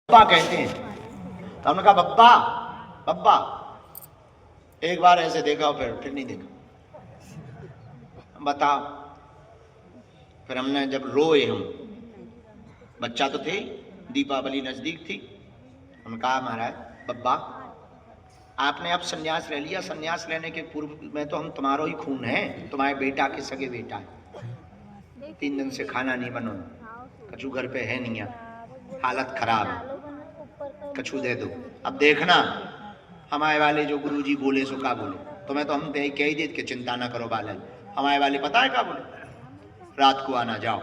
बब्बा कहते हैं। तो हमने कहा बब्बा बब्बा, एक बार ऐसे देखा फिर नहीं देखा, बताओ। फिर हमने जब रोए, हम बच्चा तो थे, दीपावली नजदीक थी, हमने कहा महाराज बब्बा आपने अब सन्यास ले लिया, सन्यास लेने के पूर्व में तो हम तुम्हारा ही खून है, तुम्हारे बेटा के सगे बेटा है। 3 दिन से खाना नहीं बनो, कछु घर पे है नहीं, हालत खराब है, कछु दे दो। अब देखना हमारे वाले जो गुरुजी बोले सो का बोले, तुम्हें तो हम कह ही दे के चिंता ना करो बालन। हमारे वाले पता है क्या बोले? रात को आना जाओ।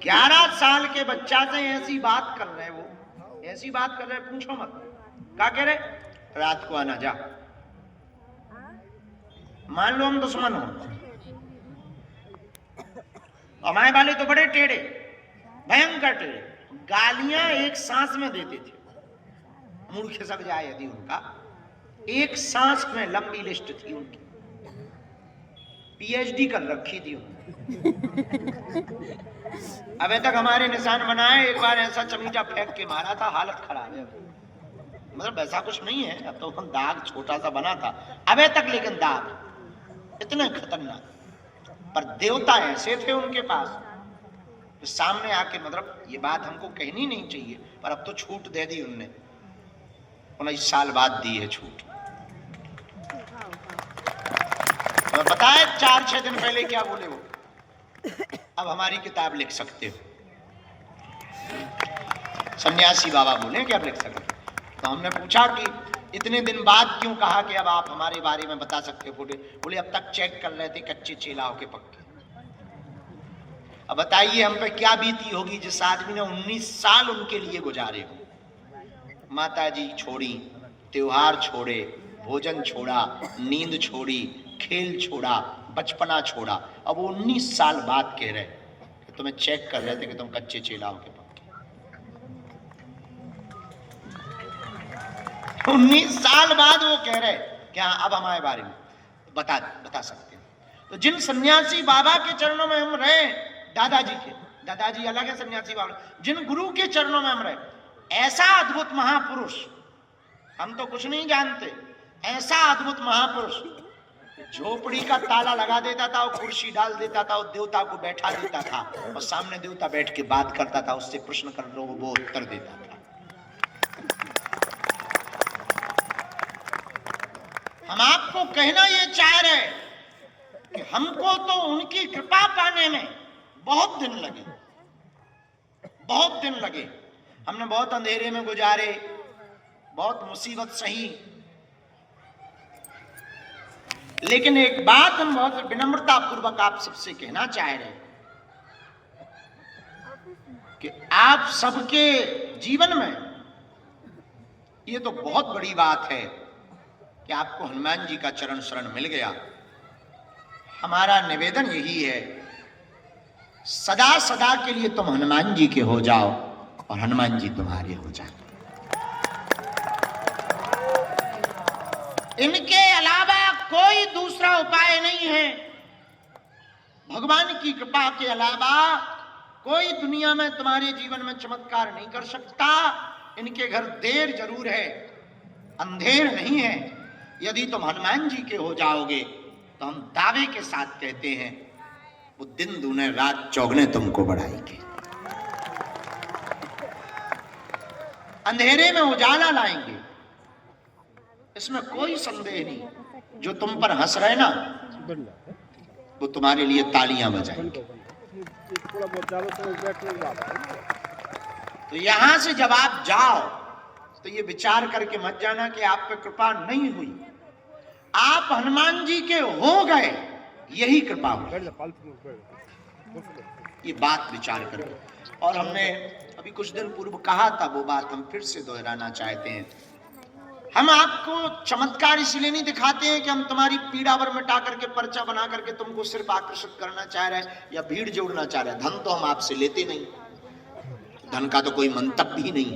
11 साल के बच्चा से ऐसी बात कर रहे, वो ऐसी बात कर रहे, पूछो मत क्या कह रहे, रात को आना जा। मान लो हम दुश्मन हो, हमारे वाले तो बड़े टेढ़े, भयंकर टेढ़े, गालियां एक सांस में देते थे, मूड खिसक जाए यदि उनका, एक सांस में लंबी लिस्ट थी उनकी, पीएचडी कर रखी थी अबे तक हमारे निशान बनाए, एक बार ऐसा चमीटा फेंक के मारा था, हालत खराब है। मतलब ऐसा कुछ नहीं है, अब तो दाग छोटा सा बना था अबे तक, लेकिन दाग इतने खतरनाक। पर देवता ऐसे थे उनके पास, तो सामने आके, मतलब ये बात हमको कहनी नहीं चाहिए, पर अब तो छूट दे दी उनने, 19 साल बाद दी है छूट। तो बताए 4-6 दिन पहले क्या बोले वो, अब हमारी किताब लिख सकते हो। सन्यासी बाबा बोले क्या लिख सकते हो? तो हमने पूछा कि इतने दिन बाद क्यों कहा कि अब आप हमारे बारे में बता सकते हो? बोले अब तक चेक कर रहे थे कच्चे चेलाओं के पक्के। अब बताइए हम पे क्या बीती होगी जिस आदमी ने 19 साल उनके लिए गुजारे हो। माता जी छोड़ी, त्योहार छोड़े, भोजन छोड़ा, नींद छोड़ी, खेल छोड़ा, बचपना छोड़ा, अब वो 19 साल बाद कह रहे कि तुम्हें चेक कर रहे थे कि तुम कच्चे चेलाओं के पक्के। 19 साल बाद वो कह रहे क्या अब हमारे बारे में बता सकते हैं। तो जिन सन्यासी बाबा के चरणों में हम रहे, दादाजी के, दादाजी अलग है, सन्यासी बाबा, जिन गुरु के चरणों में हम रहे, ऐसा अद्भुत महापुरुष, हम तो कुछ नहीं जानते, ऐसा अद्भुत महापुरुष झोपड़ी का ताला लगा देता था और कुर्सी डाल देता था और देवता को बैठा देता था और सामने देवता बैठ के बात करता था, उससे प्रश्न कर लो वो उत्तर देता था। हम आपको कहना ये चाह रहे कि हमको तो उनकी कृपा पाने में बहुत दिन लगे, बहुत दिन लगे। हमने बहुत अंधेरे में गुजारे, बहुत मुसीबत सही, लेकिन एक बात हम बहुत विनम्रता पूर्वक आप सबसे कहना चाह रहे कि आप सबके जीवन में ये तो बहुत बड़ी बात है कि आपको हनुमान जी का चरण शरण मिल गया। हमारा निवेदन यही है, सदा सदा के लिए तुम हनुमान जी के हो जाओ और हनुमान जी तुम्हारे हो जाए। इनके अलावा कोई दूसरा उपाय नहीं है। भगवान की कृपा के अलावा कोई दुनिया में तुम्हारे जीवन में चमत्कार नहीं कर सकता। इनके घर देर जरूर है, अंधेर नहीं है। यदि तुम हनुमान जी के हो जाओगे तो हम दावे के साथ कहते हैं वो दिन दूने रात चौगने तुमको बढ़ाएंगे, अंधेरे में उजाला लाएंगे, इसमें कोई संदेह नहीं। जो तुम पर हंस रहे ना, वो तुम्हारे लिए तालियां बजाएंगे। तो यहां से जब आप जाओ तो ये विचार करके मत जाना कि आप पे कृपा नहीं हुई, आप हनुमान जी के हो गए, यही कृपा हुई, ये बात विचार करो। और हमने अभी कुछ दिन पूर्व कहा था, वो बात हम फिर से दोहराना चाहते हैं। हम आपको चमत्कार इसलिए नहीं दिखाते हैं कि हम तुम्हारी पीड़ा पर मिटा करके पर्चा बना करके तुमको सिर्फ आकर्षित करना चाह रहे हैं या भीड़ जोड़ना चाह रहे हैं। धन तो हम आपसे लेते नहीं, धन का तो कोई मंतव्य ही नहीं,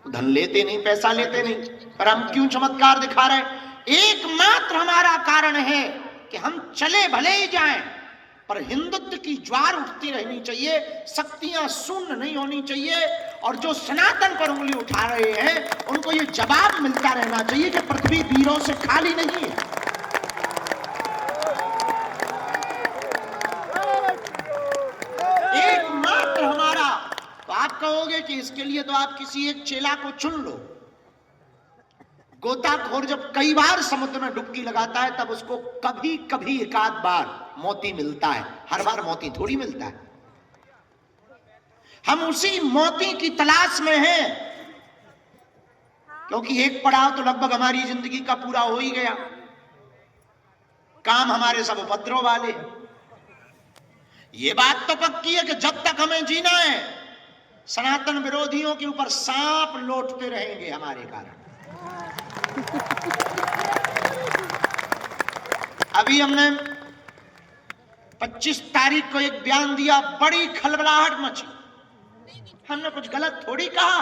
धन लेते नहीं, पैसा लेते नहीं, पर हम क्यों चमत्कार दिखा रहे हैं? एकमात्र हमारा कारण है कि हम चले भले ही जाएं, पर हिंदुत्व की ज्वार उठती रहनी चाहिए, शक्तियां शून्य नहीं होनी चाहिए। और जो सनातन पर उंगली उठा रहे हैं उनको ये जवाब मिलता रहना चाहिए कि पृथ्वी वीरों से खाली नहीं है। एकमात्र हमारा, तो आप कहोगे कि इसके लिए तो आप किसी एक चेला को चुन लो। गोताखोर जब कई बार समुद्र में डुबकी लगाता है तब उसको कभी कभी एक आध बार मोती मिलता है, हर बार मोती थोड़ी मिलता है। हम उसी मोती की तलाश में हैं, क्योंकि एक पड़ाव तो लगभग हमारी जिंदगी का पूरा हो ही गया। काम हमारे सब उपद्रव वाले। ये बात तो पक्की है कि जब तक हमें जीना है सनातन विरोधियों के ऊपर सांप लौटते रहेंगे हमारे कारण। अभी हमने 25 तारीख को एक बयान दिया, बड़ी खलबलाहट मची। हमने कुछ गलत थोड़ी कहा,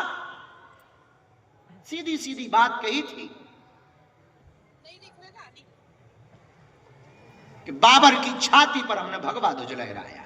सीधी सीधी बात कही थी कि बाबर की छाती पर हमने भगवा ध्वज लहराया है।